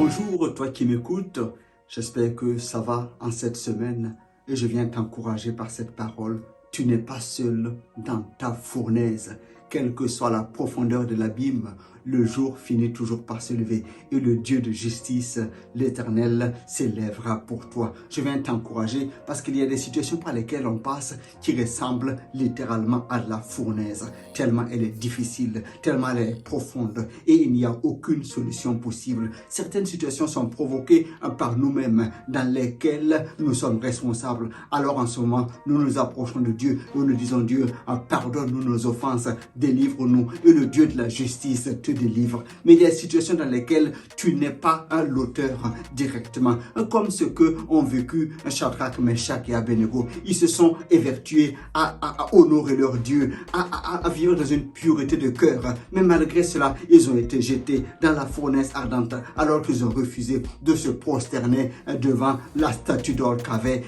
Bonjour, toi qui m'écoutes, j'espère que ça va en cette semaine et je viens t'encourager par cette parole. Tu n'es pas seul dans ta fournaise, quelle que soit la profondeur de l'abîme, le jour finit toujours par se lever et le Dieu de justice, l'Éternel, s'élèvera pour toi. Je viens t'encourager parce qu'il y a des situations par lesquelles on passe qui ressemblent littéralement à la fournaise, tellement elle est difficile, tellement elle est profonde et il n'y a aucune solution possible. Certaines situations sont provoquées par nous-mêmes dans lesquelles nous sommes responsables. Alors en ce moment, nous nous approchons de Dieu, nous nous disons Dieu, pardonne-nous nos offenses, délivre-nous et le Dieu de la justice te délivre. Mais il y a des situations dans lesquelles tu n'es pas l'auteur directement, comme ce que ont vécu Shadrach, Meshach et Abednego. Ils se sont évertués à honorer leur Dieu, à vivre dans une pureté de cœur. Mais malgré cela, ils ont été jetés dans la fournaise ardente alors qu'ils ont refusé de se prosterner devant la statue d'or qu'avait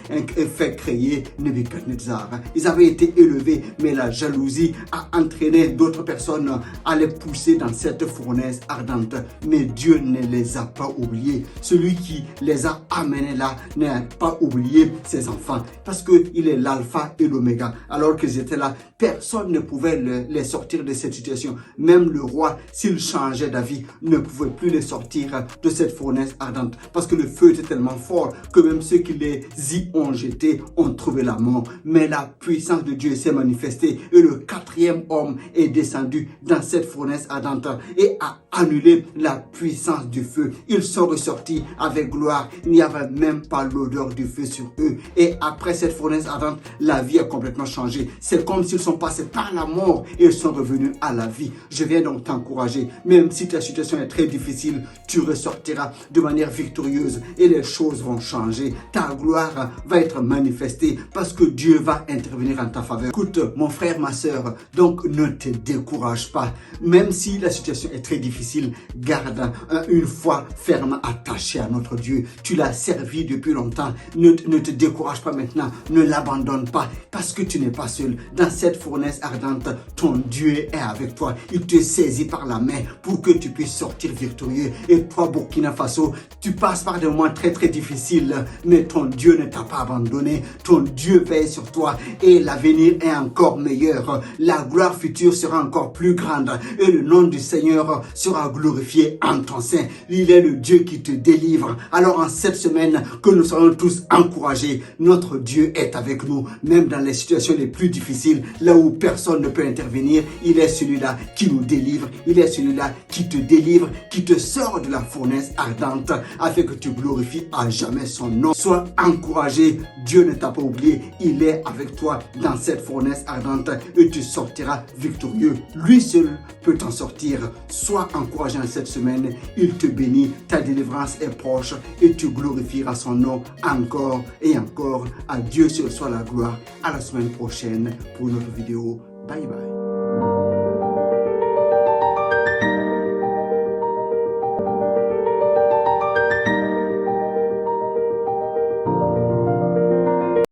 fait créer Nebuchadnezzar. Ils avaient été élevés, mais la jalousie a entraîné d'autres personnes à les pousser dans cette fournaise ardente. Mais Dieu ne les a pas oubliés. Celui qui les a amenés là n'a pas oublié ses enfants parce qu'il est l'alpha et l'oméga. Alors qu'ils étaient là, personne ne pouvait les sortir de cette situation. Même le roi, s'il changeait d'avis, ne pouvait plus les sortir de cette fournaise ardente parce que le feu était tellement fort que même ceux qui les y ont jetés ont trouvé la mort. Mais la puissance de Dieu s'est manifestée et le quatrième homme est descendu dans cette fournaise ardente et a annulé la puissance du feu. Ils sont ressortis avec gloire. Il n'y avait même pas l'odeur du feu sur eux. Et après cette fournaise ardente, la vie a complètement changé. C'est comme s'ils sont passés par la mort et ils sont revenus à la vie. Je viens donc t'encourager. Même si ta situation est très difficile, tu ressortiras de manière victorieuse et les choses vont changer. Ta gloire va être manifestée parce que Dieu va intervenir en ta faveur. Écoute, mon frère, ma soeur, donc ne te décourage pas. Même si la situation est très difficile, garde une foi ferme attachée à notre Dieu. Tu l'as servi depuis longtemps. Ne te décourage pas maintenant. Ne l'abandonne pas parce que tu n'es pas seul. Dans cette fournaise ardente, ton Dieu est avec toi. Il te saisit par la main pour que tu puisses sortir victorieux. Et toi, Burkina Faso, tu passes par des moments très difficiles, mais ton Dieu ne t'a pas abandonné. Ton Dieu veille sur toi et l'avenir est encore meilleur. La gloire future sera encore plus grande et le nom du Seigneur sera glorifié en ton sein. Il est le Dieu qui te délivre. Alors en cette semaine, que nous soyons tous encouragés. Notre Dieu est avec nous, même dans les situations les plus difficiles, là où personne ne peut intervenir. Il est celui-là qui nous délivre. Il est celui-là qui te délivre, qui te sort de la fournaise ardente, afin que tu glorifies à jamais son nom. Sois encouragé. Dieu ne t'a pas oublié. Il est avec toi dans cette fournaise ardente et tu sortiras victorieux. Lui seul peut t'en sortir. Sois encouragé en cette semaine. Il te bénit. Ta délivrance est proche et tu glorifieras son nom encore et encore. À Dieu seul soit la gloire. À la semaine prochaine pour une autre vidéo. Bye bye.